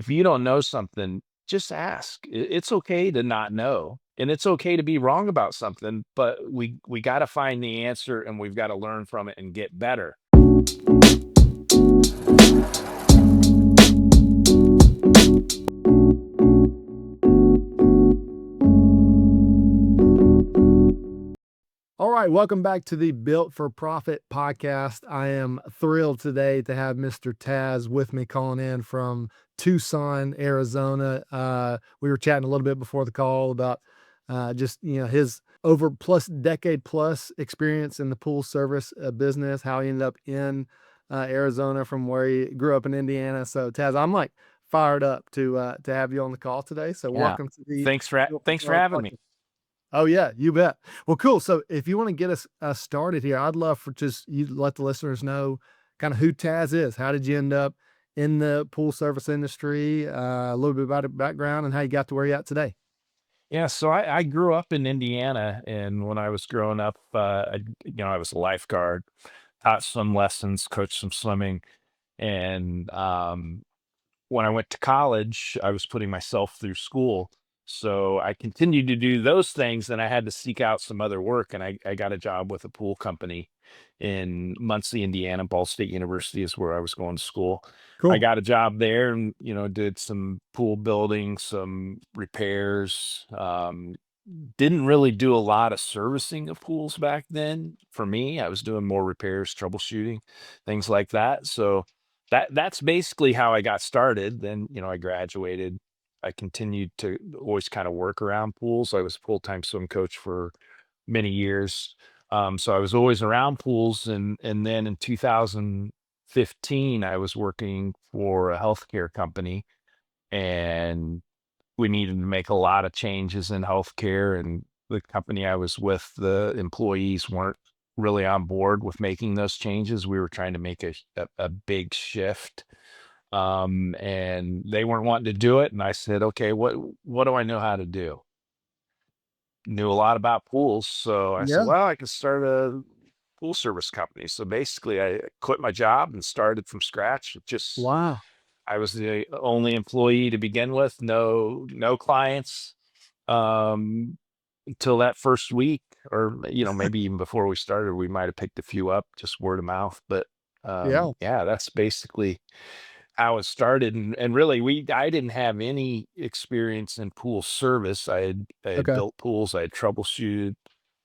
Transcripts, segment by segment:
if you don't know something, just ask. It's okay to not know, and it's okay to be wrong about something, but we got to find the answer and we've got to learn from it and get better. All right, welcome back to the Built for Profit podcast. I am thrilled today to have Mr. Taz with me calling in from Tucson, Arizona. We were chatting a little bit before the call about just his over plus decade plus experience in the pool service business, how he ended up in Arizona from where he grew up in Indiana. So Taz, I'm like fired up to have you on the call today. So Yeah. welcome to the Built Thanks for for having Profit me. podcast. Oh yeah, you bet. Well, cool. So if you want to get us started here, I'd love for just you to let the listeners know kind of who Taz is. How did you end up in the pool service industry? A little bit about your background and how you got to where you're at today. Yeah, so I grew up in Indiana, and when I was growing up, I was a lifeguard, taught swim lessons, coached some swimming, and when I went to college, I was putting myself through school. So I continued to do those things, and I had to seek out some other work. And I got a job with a pool company in Muncie, Indiana. Ball State University is where I was going to school. I Cool. got a job there and, did some pool building, some repairs. Didn't really do a lot of servicing of pools back then. For me, I was doing more repairs, troubleshooting, things like that. So that's basically how I got started. Then, I graduated. I continued to always kind of work around pools. I was a full-time swim coach for many years. So I was always around pools, and then in 2015, I was working for a healthcare company, and we needed to make a lot of changes in healthcare. And the company I was with, the employees weren't really on board with making those changes. We were trying to make a big shift, and they weren't wanting to do it. And I said, okay, what do I know how to do? Knew a lot about pools, so I said, Yeah. well, I could start a pool service company. So basically, I quit my job and started from scratch. Just Wow. I was the only employee to begin with, no clients, um, until that first week, or maybe even before we started, we might have picked a few up, just word of mouth. But Yeah. yeah, that's basically how it started. And really, I didn't have any experience in pool service. I had Okay. built pools, I had troubleshooted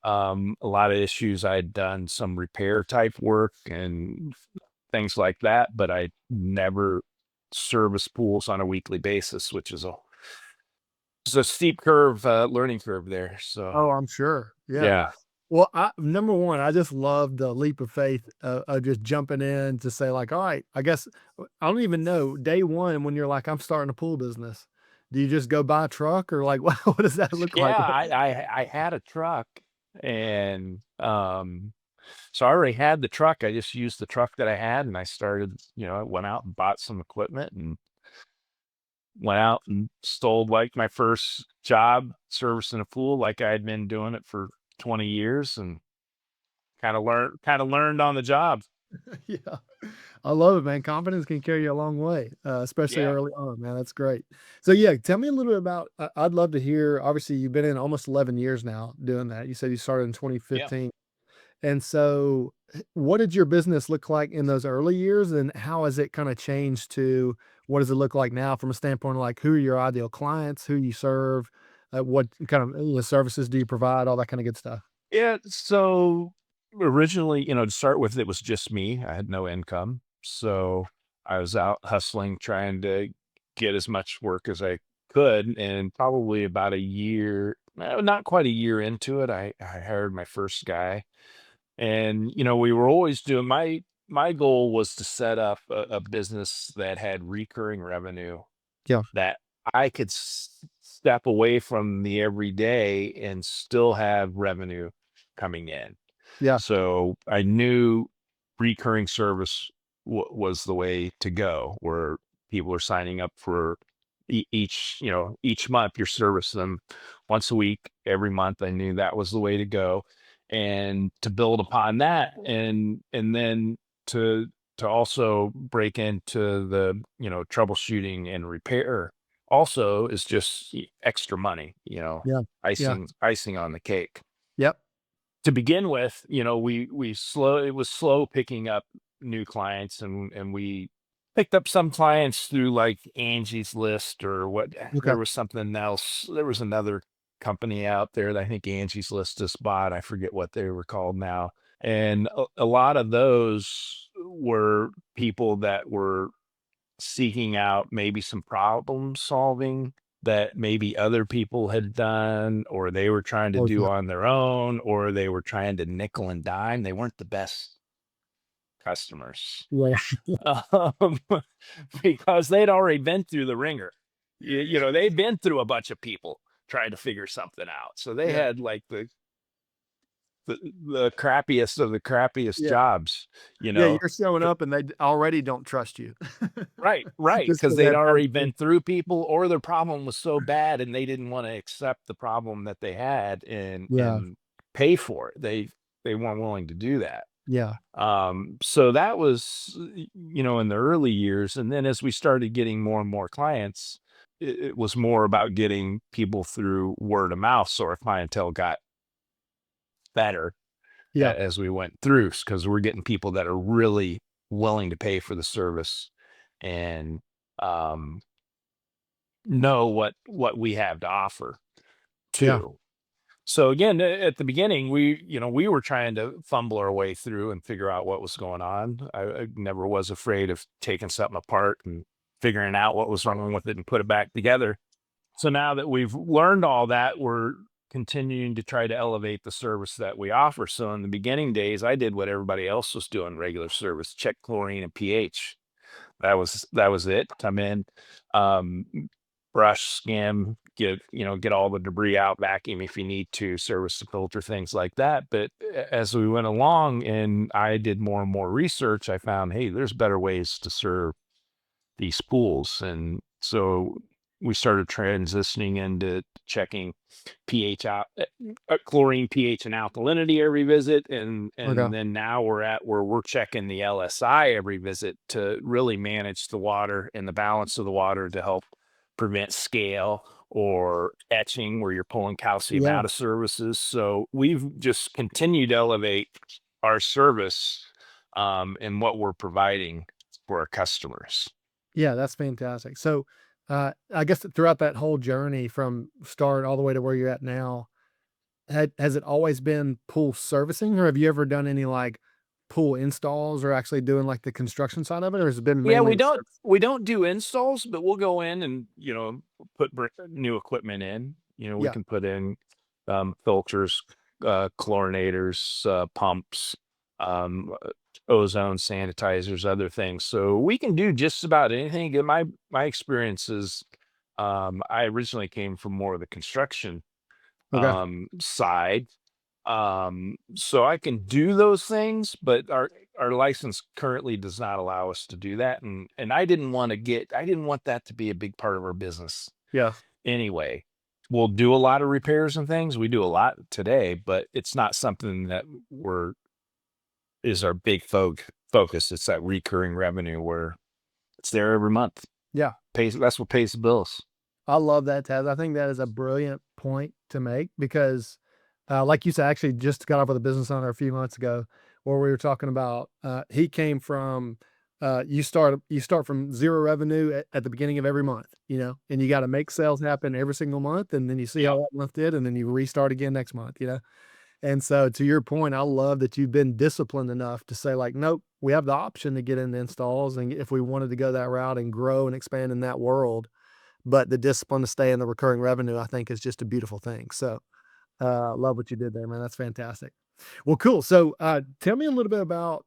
a lot of issues. I had done some repair type work and things like that, but I never service pools on a weekly basis, which is a steep curve, learning curve there. So Oh, I'm sure. Yeah. yeah, Well, number one, I just love the leap of faith of just jumping in to say, like, all right, I guess I don't even know day one when you're like, I'm starting a pool business. Do you just go buy a truck or like, what does that look like? yeah. I had a truck, and so I already had the truck. I just used the truck that I had, and I started. I went out and bought some equipment, and went out and stole like my first job servicing a pool, like I had been doing it for 20 years, and kind of learned on the job. Yeah. I love it, man. Confidence can carry you a long way, especially Yeah. early on, man. That's great. So, yeah, tell me a little bit about, I'd love to hear, obviously, you've been in almost 11 years now doing that. You said you started in Yeah. 2015. And so, what did your business look like in those early years, and how has it kind of changed to what does it look like now from a standpoint of like who are your ideal clients, who you serve, what kind of services do you provide, all that kind of good stuff? Yeah. So originally, to start with, it was just me. I had no income. So I was out hustling, trying to get as much work as I could. And probably about a year, not quite a year into it, I hired my first guy. And, we were always doing my goal was to set up a business that had recurring revenue, Yeah, that I could step away from the everyday and still have revenue coming in. yeah, So I knew recurring service was the way to go, where people are signing up for each month you're servicing them once a week, every month. I knew that was the way to go, and to build upon that, and then to to also break into the, troubleshooting and repair also is just extra money, Yeah. Yeah. icing on the cake. Yep. To begin with, it was slow picking up new clients, and we picked up some clients through like Angie's List or what. Okay. There was something else. There was another company out there that I think Angie's List just bought. I forget what they were called now. And a lot of those were people that were seeking out maybe some problem solving that maybe other people had done, or they were trying to Oh, do yeah. on their own, or they were trying to nickel and dime. They weren't the best customers, Yeah. um, because they'd already been through the ringer. They'd been through a bunch of people trying to figure something out. So they Yeah. had like the crappiest of the crappiest Yeah. jobs, Yeah, you're showing up and they already don't trust you. Right, right, Just because 'cause they they'd have bad already been experience. through people, or their problem was so bad and they didn't wanna accept the problem that they had and Yeah. pay for it. They weren't willing to do that. Yeah. So that was, in the early years, and then as we started getting more and more clients, it was more about getting people through word of mouth, so our clientele got better Yeah. as we went through, because we're getting people that are really willing to pay for the service and, um know what we have to offer Yeah. too. So again, at the beginning, we were trying to fumble our way through and figure out what was going on. I never was afraid of taking something apart and figuring out what was wrong with it and put it back together. So now that we've learned all that, we're continuing to try to elevate the service that we offer. So in the beginning days, I did what everybody else was doing, regular service, check chlorine and pH. That was it. Come in, um, brush, skim, get all the debris out, vacuum if you need to, service the filter, things like that. But as we went along and I did more and more research, I found, hey, there's better ways to serve these pools. And so we started transitioning into checking pH out, chlorine, pH, and alkalinity every visit, and Okay. then now we're at where we're checking the LSI every visit to really manage the water and the balance of the water to help prevent scale or etching where you're pulling calcium Yeah. out of services. So we've just continued to elevate our service, and what we're providing for our customers. Yeah, that's fantastic. So, I guess throughout that whole journey from start all the way to where you're at now, has it always been pool servicing, or have you ever done any, like, pool installs or actually doing, like, the construction side of it, or has it been Yeah, mainly we the don't service? we don't do installs, but we'll go in and, put new equipment in. We Yeah. can put in, filters, chlorinators, pumps, ozone sanitizers, other things. So we can do just about anything. And my experience is, I originally came from more of the construction, Okay. side. So I can do those things, but our license currently does not allow us to do that. And I didn't want that to be a big part of our business Yes. anyway. We'll do a lot of repairs and things. We do a lot today, but it's not something that we're is our big focus. It's that recurring revenue where it's there every month. Yeah. That's what pays the bills. I love that, Taz. I think that is a brilliant point to make because, like you said, I actually just got off with a business owner a few months ago where we were talking about, he came from, you start from 0 revenue at the beginning of every month, and you gotta make sales happen every single month, and then you see how Yeah. that month did, and then you restart again next month. And so to your point, I love that you've been disciplined enough to say like, "Nope, we have the option to get into installs, and if we wanted to go that route and grow and expand in that world, but the discipline to stay in the recurring revenue, I think is just a beautiful thing." So, love what you did there, man. That's fantastic. Well, cool. So, tell me a little bit about,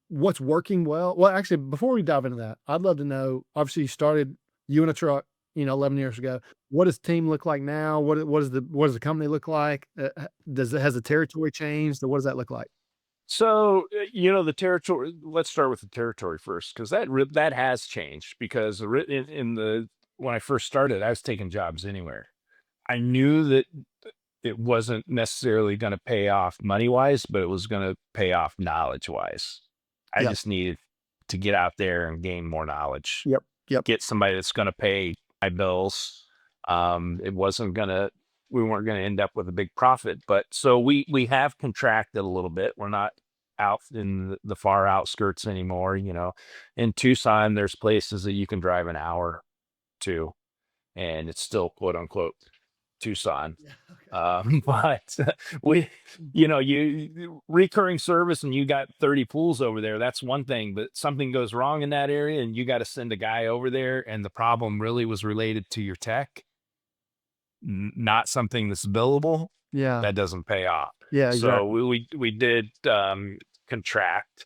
what's working well. Well, actually, before we dive into that, I'd love to know, obviously you started you in a truck, 11 years ago. What does team look like now? What does the company look like? Has the territory changed, or what does that look like? So, the territory, let's start with the territory first, because that has changed because in the when I first started, I was taking jobs anywhere. I knew that it wasn't necessarily going to pay off money wise, but it was going to pay off knowledge wise. I Yep. just needed to get out there and gain more knowledge, Yep. Yep. get somebody that's going to pay my bills. It wasn't going to, we weren't going to end up with a big profit, but so we have contracted a little bit. We're not out in the far outskirts anymore. In Tucson, there's places that you can drive an hour to, and it's still quote unquote Tucson. Yeah. Okay. But we, you recurring service and you got 30 pools over there. That's one thing, but something goes wrong in that area and you got to send a guy over there. And the problem really was related to your tech, not something that's billable. Yeah. That doesn't pay off. Yeah. So Exactly. we did contract.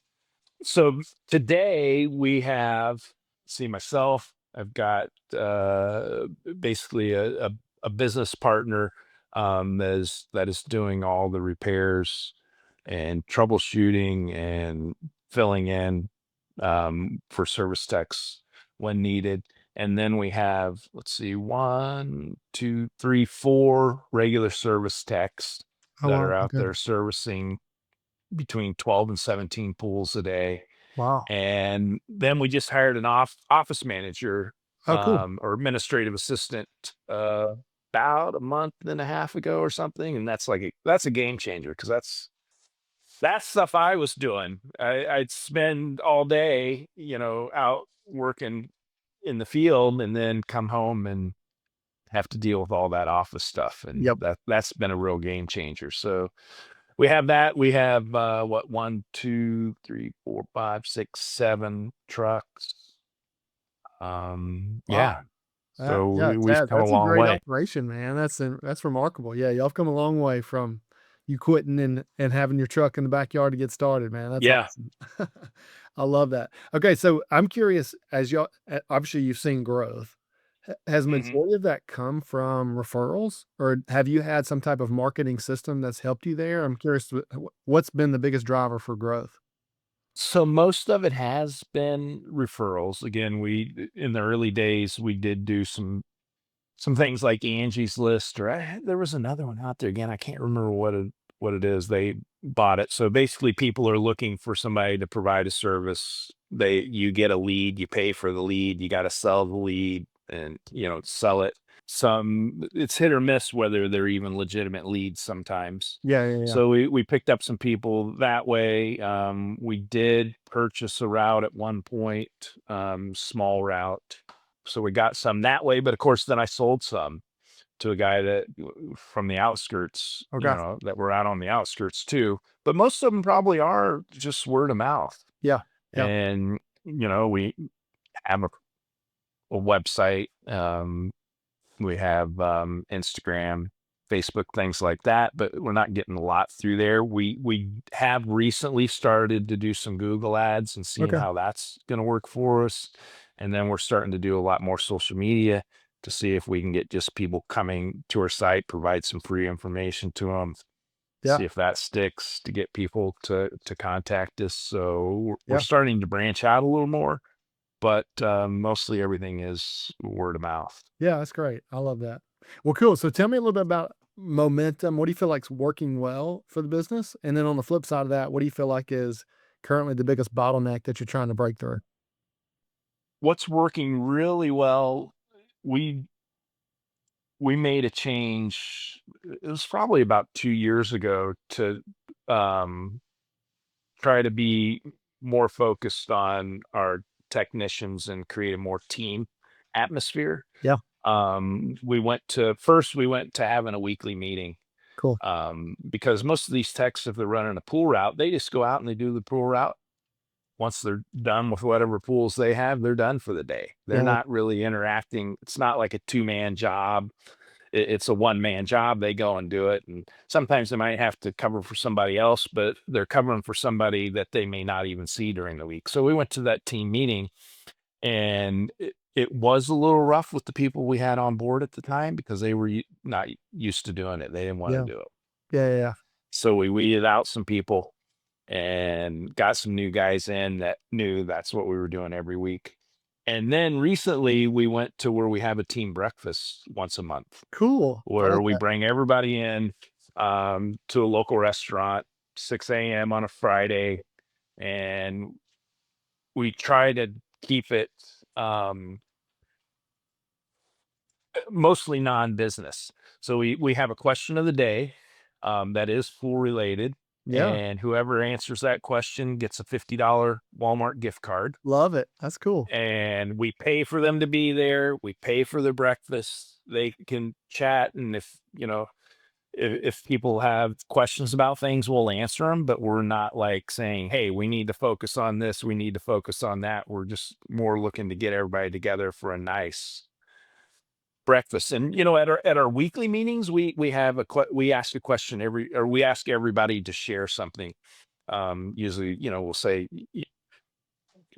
So today we have, see myself, I've got basically a business partner that is doing all the repairs and troubleshooting and filling in for service techs when needed. And then we have, let's see, one, two, three, four regular service techs Oh that are wow. out Okay. there servicing between 12 and 17 pools a day. Wow. And then we just hired an office manager Oh, cool. or administrative assistant about a month and a half ago or something. And that's a game changer because that's stuff I was doing. I'd spend all day, out working in the field and then come home and have to deal with all that office stuff. And Yep. that's been a real game changer. So we have that. We have what, one, two, three, four, five, six, seven trucks. Wow. Yeah. So Yeah, we've Taz, come a that's a long great way. operation, man. That's remarkable. Yeah, y'all have come a long way from you quitting and having your truck in the backyard to get started, man. That's Yeah. awesome. I love that. Okay, so I'm curious, as y'all obviously you've seen growth. Has Mhm. majority of that come from referrals, or have you had some type of marketing system that's helped you there? I'm curious, what's been the biggest driver for growth? So most of it has been referrals. Again, in the early days we did do some things like Angie's List, or there was another one out there. Again, I can't remember what it is. They bought it. So basically, people are looking for somebody to provide a service. You get a lead, you pay for the lead, you got to sell the lead, and sell it. It's hit or miss whether they're even legitimate leads sometimes. Yeah, yeah, yeah. So we picked up some people that way. We did purchase a route at one point, small route, so we got some that way, but of course, then I sold some to a guy from the outskirts, Okay. that were out on the outskirts too. But most of them probably are just word of mouth. Yeah, yeah. And, we have a website. We have Instagram, Facebook, things like that, but we're not getting a lot through there. We have recently started to do some Google ads and seeing Okay. how that's going to work for us. And then we're starting to do a lot more social media to see if we can get just people coming to our site, provide some free information to them, Yeah, see if that sticks to get people to contact us. So we're yeah. starting to branch out a little more, but mostly everything is word of mouth. Yeah, that's great. I love that. Well, cool. So tell me a little bit about momentum. What do you feel like's working well for the business? And then on the flip side of that, what do you feel like is currently the biggest bottleneck that you're trying to break through? What's working really well, we we made a change. It was probably about 2 years ago to um, try to be more focused on our technicians and create a more team atmosphere. Yeah, We went to having a weekly meeting, cool. because most of these techs, if they're running a pool route, they just go out and they do the pool route. Once they're done with whatever pools they have, they're done for the day. They're Yeah, not really interacting. It's not like a two-man job. It's a one-man job. They go and do it. And sometimes they might have to cover for somebody else, but they're covering for somebody that they may not even see during the week. So we went to that team meeting and it was a little rough with the people we had on board at the time because they were not used to doing it. They didn't want yeah, to do it. yeah, yeah, yeah. So we weeded out some people and got some new guys in that knew that's what we were doing every week. And then recently we went to where we have a team breakfast once a month Cool. I where like we that. bring everybody in to a local restaurant, 6 a.m. on a Friday, and we try to keep it um, mostly non-business. So we have a question of the day that is pool related, Yeah, and whoever answers that question gets a $50 Walmart gift card. love it. That's cool. And we pay for them to be there. We pay for their breakfast. They can chat, and if people have questions about things, we'll answer them. But we're not like saying, "Hey, we need to focus on this. We need to focus on that." We're just more looking to get everybody together for a nice breakfast. And at our weekly meetings, we have we ask a question or we ask everybody to share something. Usually, we'll say,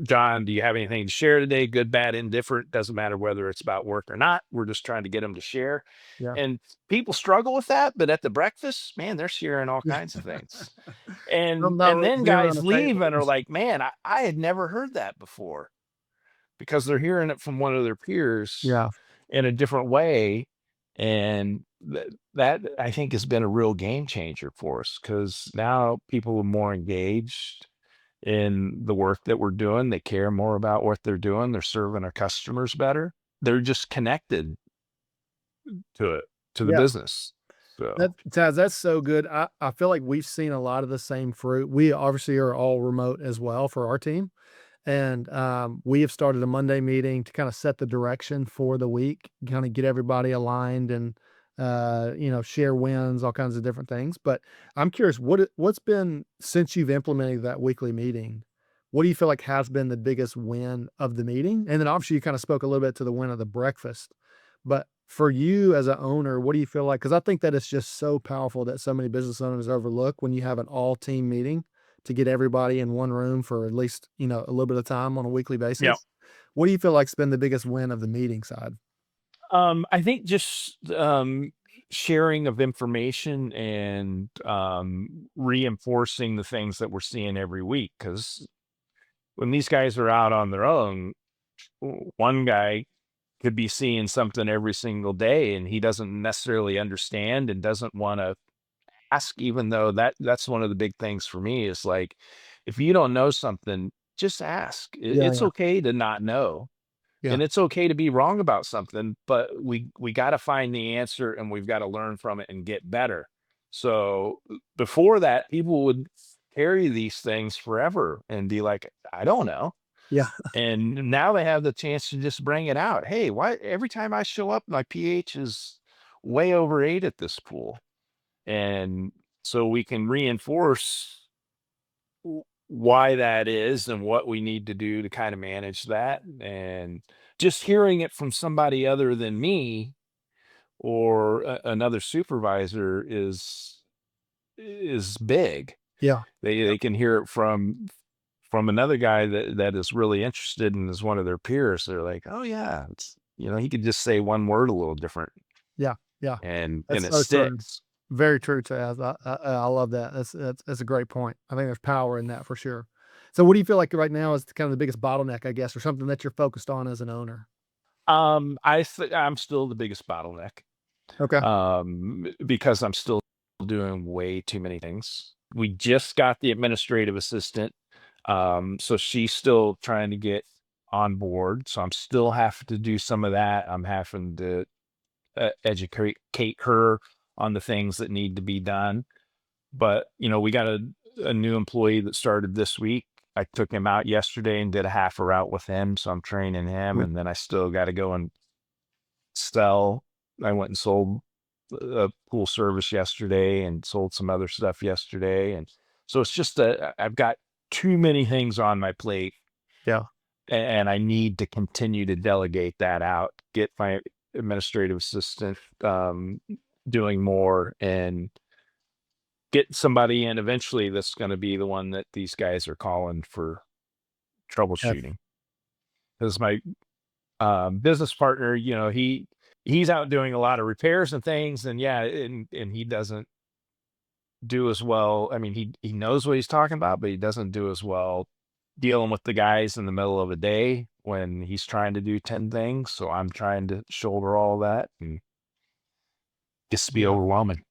John, do you have anything to share today? Good, bad, indifferent. Doesn't matter whether it's about work or not. We're just trying to get them to share. Yeah. And people struggle with that, but at the breakfast, man, they're sharing all Yeah. kinds of things. And Something and then there on guys the leave table. and are like, man, I had never heard that before, because they're hearing it from one of their peers Yeah. in a different way. And that I think has been a real game changer for us, because now people are more engaged in the work that we're doing. They care more about what they're doing. They're serving our customers better. They're just connected to it, to the Yeah. business. That So, Taz, that's so good. I feel like we've seen a lot of the same fruit. We obviously are all remote as well for our team. And we have started a Monday meeting to kind of set the direction for the week, kind of get everybody aligned and share wins, all kinds of different things. But I'm curious, what's been since you've implemented that weekly meeting? What do you feel like has been the biggest win of the meeting? And then obviously you kind of spoke a little bit to the win of the breakfast. But for you as an owner, what do you feel like? Because I think that it's just so powerful that so many business owners overlook when you have an all team meeting to get everybody in one room for at least, a little bit of time on a weekly yeah. basis. What do you feel like's been the biggest win of the meeting side? I think just sharing of information and reinforcing the things that we're seeing every week. Because when these guys are out on their own, one guy could be seeing something every single day, and he doesn't necessarily understand and doesn't want to ask. Even though that's one of the big things for me is like, if you don't know something, just ask. Yeah, It's yeah, okay to not know, yeah, and it's okay to be wrong about something, but we got to find the answer, and we've got to learn from it and get better. So before that, people would carry these things forever and be like, I don't know. yeah, And now they have the chance to just bring it out. Hey, why every time I show up, my pH is way over 8 at this pool? And so we can reinforce why that is and what we need to do to kind of manage that. And just hearing it from somebody other than me or another supervisor is big. yeah, They can hear it from another guy that is really interested and is one of their peers. They're like, "Oh yeah, he could just say one word a little different, yeah, yeah. and That's it so true. sticks." Very true, Chaz. I love that. That's a great point. I think there's power in that for sure. So what do you feel like right now is kind of the biggest bottleneck, I guess, or something that you're focused on as an owner? I'm still the biggest bottleneck, Okay. because I'm still doing way too many things. We just got the administrative assistant, so she's still trying to get on board. So I'm still having to do some of that. I'm having to educate her on the things that need to be done. But we got a new employee that started this week. I took him out yesterday and did a half a route with him, so I'm training him, Cool. and then I still got to go and sell. I went and sold a pool service yesterday and sold some other stuff yesterday, and so it's just I've got too many things on my plate, Yeah. and I need to continue to delegate that out. Get my administrative assistant doing more, and get somebody in eventually that's going to be the one that these guys are calling for Yeah. troubleshooting. Because my business partner, he's out doing a lot of repairs and things, and yeah, and he doesn't do as well. I mean, he knows what he's talking about, but he doesn't do as well dealing with the guys in the middle of a day when he's trying to do 10 things. So I'm trying to shoulder all that, and gets to be Yeah. overwhelming.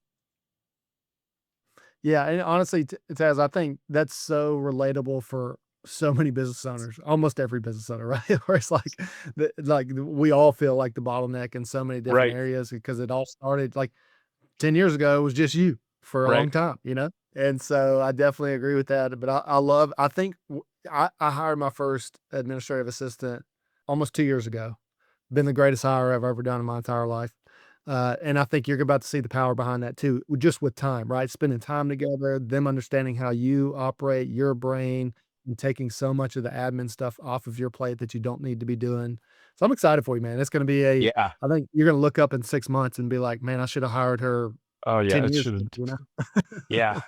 Yeah, and honestly, Taz, I think that's so relatable for so many business owners, almost every business owner, right? Where it's we all feel like the bottleneck in so many different Right. areas because it all started like 10 years ago, it was just you for a long Right. time, you know? And so I definitely agree with that. But I think I hired my first administrative assistant almost 2 years ago. Been the greatest hire I've ever done in my entire life. And I think you're about to see the power behind that too, just with time, right? Spending time together, them understanding how you operate, your brain, and taking so much of the admin stuff off of your plate that you don't need to be doing. So I'm excited for you, man. It's going to be Yeah. I think you're going to look up in 6 months and be like, man, I should have hired her Oh, yeah, 10 it years ago, shouldn't. you know? Yeah.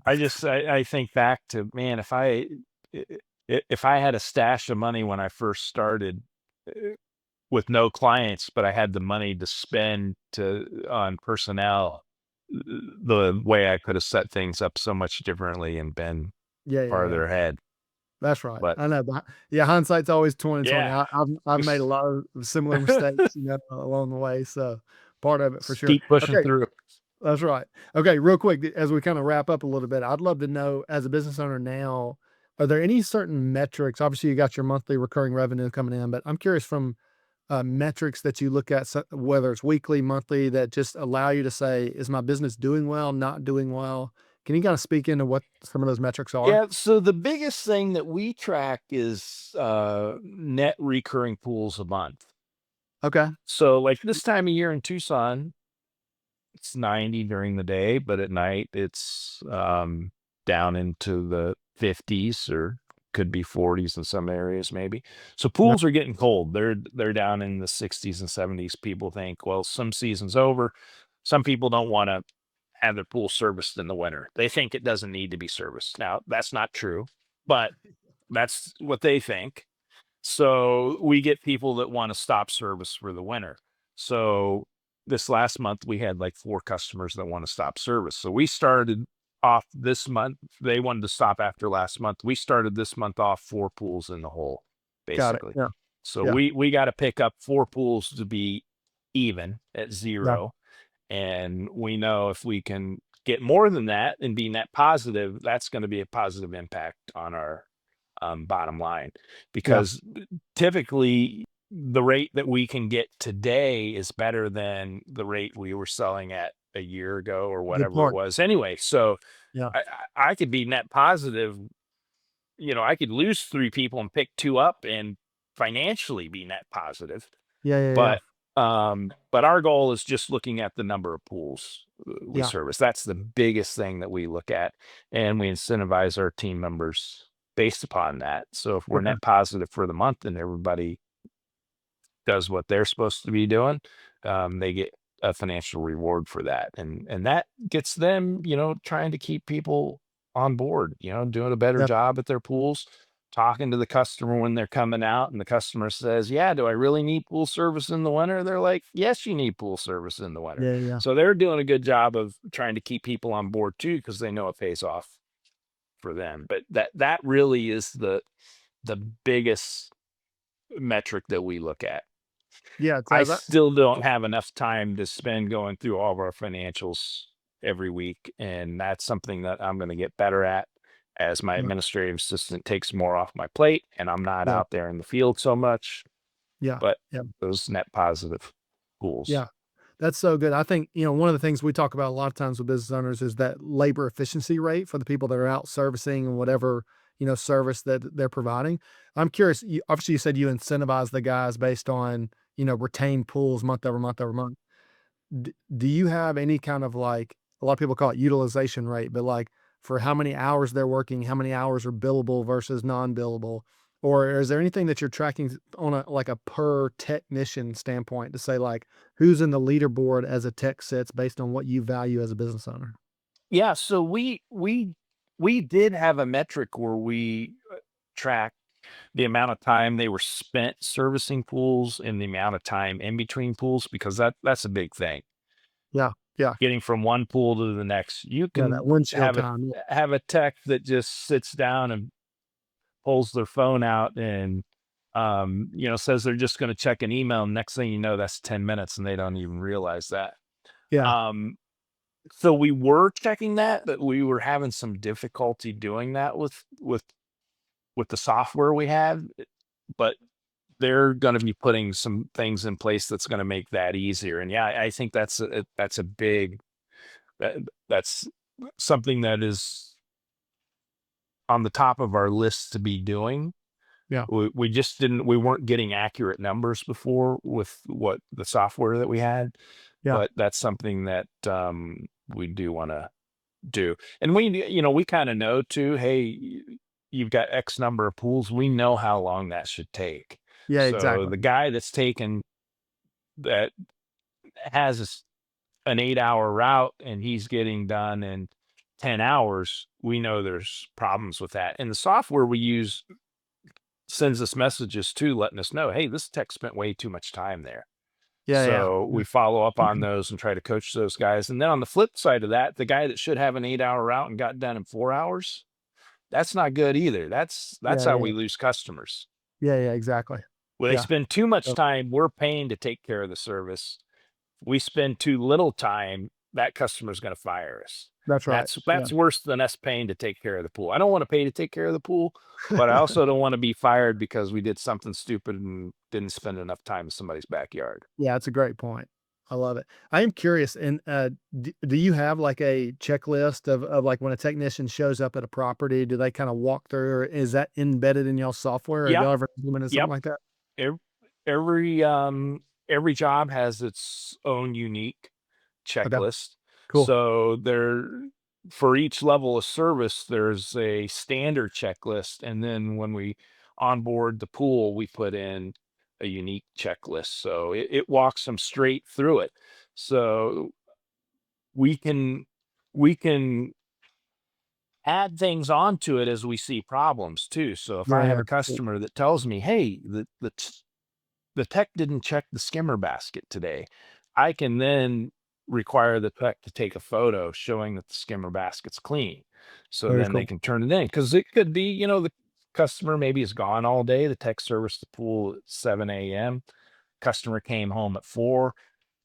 I think back to, man, if I had a stash of money when I first started, uh, with no clients, but I had the money to spend on personnel, the way I could have set things up so much differently and been Yeah, yeah, yeah. farther ahead. That's right. But I know, but yeah, hindsight's always 20/20. yeah, I've made a lot of similar mistakes, along the way. So part of it for just sure. keep pushing Okay. through. That's right. Okay, real quick, as we kinda wrap up a little bit, I'd love to know, as a business owner now, are there any certain metrics? Obviously, you got your monthly recurring revenue coming in, but I'm curious from, metrics that you look at, whether it's weekly, monthly, that just allow you to say, "Is my business doing well, not doing well?" Can you kinda speak into what some of those metrics are? Yeah, so the biggest thing that we track is net recurring pools a month. Okay. So like this time of year in Tucson, it's 90 during the day, but at night it's down into the 50s or could be 40s in some areas maybe. So Yeah. pools are getting cold. They're down in the 60s and 70s. People think, well, some season's over. Some people don't want to have their pool serviced in the winter. They think it doesn't need to be serviced. Now, that's not true, but that's what they think. So we get people that want to stop service for the winter. So this last month we had like 4 customers that want to stop service. So we started off this month. They wanted to stop after last month. We started this month off 4 pools in the hole, Got it. basically. Yeah. So Yeah. we got to pick up 4 pools to be even at Yeah. zero. And we know if we can get more than that and be net positive, that's going to be a positive impact on our bottom line. Yeah. Because typically, the rate that we can get today is better than the rate we were selling at a year ago or Good whatever it point. was anyway. So Yeah. I could be net positive. I could lose 3 people and pick 2 up and financially be net positive. Yeah, yeah, yeah. But, but our goal is just looking at the number of pools we Yeah. service. That's the biggest thing that we look at, and we incentivize our team members based upon that. So if we're Okay. net positive for the month and everybody does what they're supposed to be doing, they get a financial reward for that, and that gets them, trying to keep people on board. Doing a better Yeah. job at their pools, talking to the customer when they're coming out, and the customer says, "Yeah, do I really need pool service in the winter?" They're like, "Yes, you need pool service in the winter." Yeah, yeah. So they're doing a good job of trying to keep people on board too, because they know it pays off for them. But that really is the biggest metric that we look at. Yeah, I Taz, still don't have enough time to spend going through all of our financials every week, and that's something that I'm gonna get better at as my yeah, administrative assistant takes more off my plate and I'm not yeah, out there in the field so much, yeah, but yeah, those net positive yeah. pools. That's so good. I think, one of the things we talk about a lot of times with business owners is that labor efficiency rate for the people that are out servicing and whatever, service that they're providing. I'm curious, obviously you said you incentivize the guys based on, retained pools month over month over month. Do you have any kind of like, a lot of people call it utilization rate, but like for how many hours they're working, how many hours are billable versus non-billable? Or is there anything that you're tracking on a like a per technician standpoint to say like who's in the leaderboard as a tech sits based on what you value as a business owner? Yeah, so we did have a metric where we track the amount of time they were spent servicing pools and the amount of time in between pools, because that's a big thing. Yeah, yeah, Getting from one pool to the next. You yeah. That can windshield time. Yeah, have a tech that just sits down and pulls their phone out and says they're just going to check an email. And next thing you know, that's 10 minutes and they don't even realize that. yeah, Um, so we were checking that, but we were having some difficulty doing that with with the software we have, but they're going to be putting some things in place that's going to make that easier. And yeah, I think that's a big that that's something that is on the top of our list to be doing. Yeah. We just didn't we weren't getting accurate numbers before with what the software that we had, Yeah. but that's something that we do want to do. And we kind of know too, hey, you've got X number of pools. We know how long that should take. Yeah, So exactly. the guy that's taken that has an 8-hour route and he's getting done in 10 hours, we know there's problems with that. And the software we use sends us messages too, letting us know, hey, this tech spent way too much time there. Yeah, yeah. So we follow up on those and try to coach those guys. And then on the flip side of that, the guy that should have an 8-hour route and got done in 4 hours, that's not good either. That's Yeah, how yeah. we lose customers. Yeah, yeah, exactly. When they Yeah. spend too much So time, we're paying to take care of the service. We spend too little time, that customer's going to fire us. that's right. Yeah. That's worse than us paying to take care of the pool. I don't want to pay to take care of the pool, but I also don't want to be fired because we did something stupid and didn't spend enough time in somebody's backyard. Yeah, it's a great point. I love it. I am curious, and, do you have, like, a checklist of, like, when a technician shows up at a property, do they kinda walk through, or is that embedded in y'all's software? Have Yep, y'all ever implemented something yep. like that? Ev- Every every job has its own unique Okay, checklist. cool. So there for each level of service, there's a standard checklist. And then when we onboard the pool, we put in a unique checklist. So it walks them straight through it. So we can we can add things onto it as we see problems too. So if Yeah, I have yeah, a cool. customer that tells me, hey, the tech didn't check the skimmer basket today, I can then require the tech to take a photo showing that the skimmer basket's clean. So Very then they cool. can turn it in because it could be, the customer maybe is gone all day. The tech serviced the pool at 7 a.m. Customer came home at 4.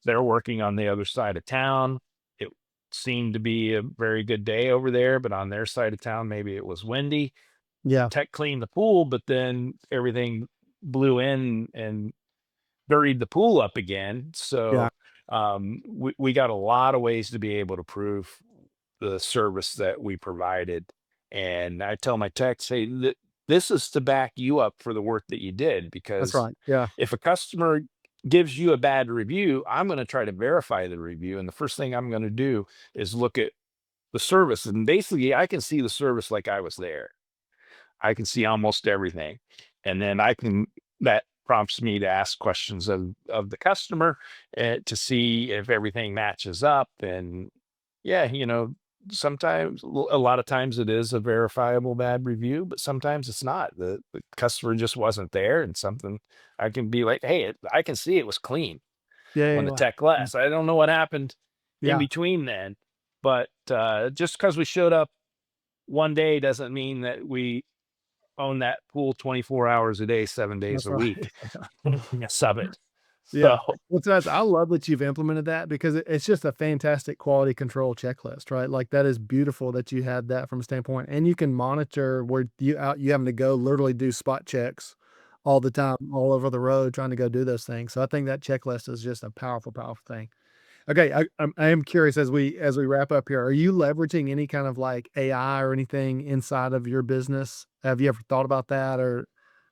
They're working on the other side of town. It seemed to be a very good day over there, but on their side of town, maybe it was windy. Yeah, Tech cleaned the pool, but then everything blew in and buried the pool up again. yeah, So we got a lot of ways to be able to prove the service that we provided. And I tell my techs, hey, this is to back you up for the work that you did. that's Because right. Yeah, if a customer gives you a bad review, I'm going to try to verify the review. And the first thing I'm going to do is look at the service. And basically, I can see the service like I was there. I can see almost everything. And then that prompts me to ask questions of the customer to see if everything matches up. And yeah, sometimes, a lot of times it is a verifiable bad review, but sometimes it's not. The customer just wasn't there and something I can be like, hey, I can see it was clean yeah, when yeah, the yeah, tech yeah, left. I don't know what happened in yeah, between then, but just because we showed up one day doesn't mean that we own that pool 24 hours a day, 7 days that's a right. week. Yeah, sub it. So Yeah. Well, that's I love that you've implemented that because it's just a fantastic quality control checklist, right? Like, that is beautiful that you had that from a standpoint, and you can monitor where you having to go literally do spot checks all the time, all over the road trying to go do those things. So I think that checklist is just a powerful, powerful thing. Okay, I am curious as we wrap up here, are you leveraging any kind of, like, AI or anything inside of your business? Have you ever thought about that, or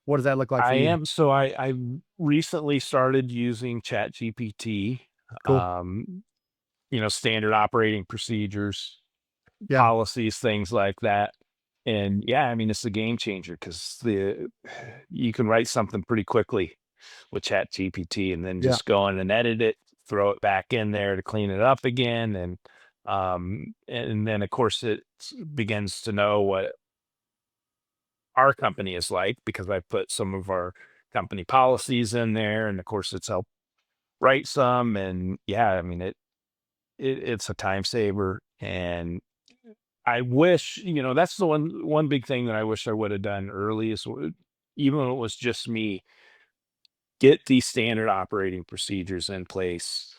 what does that look like I for you? am so I recently started using Chat GPT, Cool. standard operating procedures, Yeah. policies, things like that. And yeah, I mean, it's a game changer because you can write something pretty quickly with Chat GPT and then Yeah. just go in and edit it, throw it back in there to clean it up again. And then of course it begins to know what our company is like because I put some of our company policies in there, and of course it's helped write some. And yeah, I mean it's a time saver. And I wish, that's the one big thing that I wish I would have done early is even when it was just me, get these standard operating procedures in place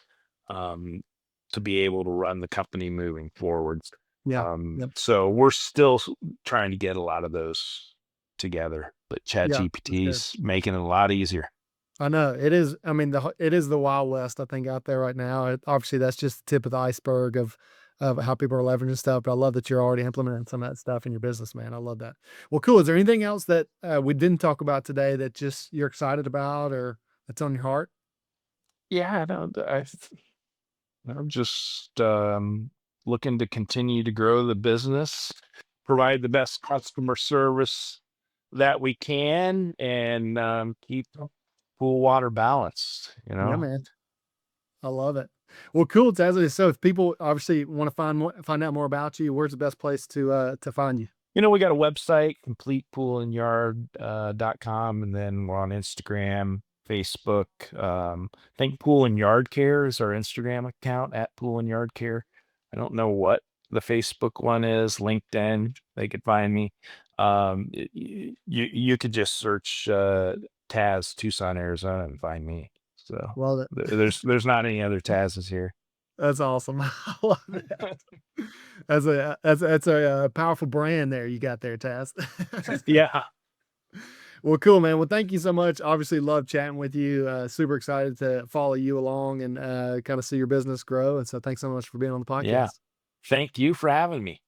um, to be able to run the company moving forward. Yeah. Yep. So we're still trying to get a lot of those together. But Yeah, that's good. ChatGPT's making it a lot easier. I know it is. I mean, it is the Wild West, I think, out there right now. Obviously, that's just the tip of the iceberg of how people are leveraging stuff. But I love that you're already implementing some of that stuff in your business, man. I love that. Well, cool. Is there anything else that we didn't talk about today that just you're excited about or that's on your heart? Yeah, no, I'm just looking to continue to grow the business, provide the best customer service that we can, and keep pool water balanced. Yeah, man. I love it. Well, cool, Taz. So, if people obviously want to find out more about you, where's the best place to find you? We got a website, completepoolandyard.com, and then we're on Instagram, Facebook. I think Pool and Yard Care is our Instagram account at Pool and Yard Care. I don't know what the Facebook one is. LinkedIn, they could find me. You could just search Taz Tucson, Arizona, and find me. So Love it. there's not any other Taz's here. That's awesome. I love that. That's a powerful brand there you got there, Taz. Yeah, Well, cool, man. Well, thank you so much. Obviously, love chatting with you. Super excited to follow you along and kind of see your business grow. And so, thanks so much for being on the yeah. podcast. Thank you for having me.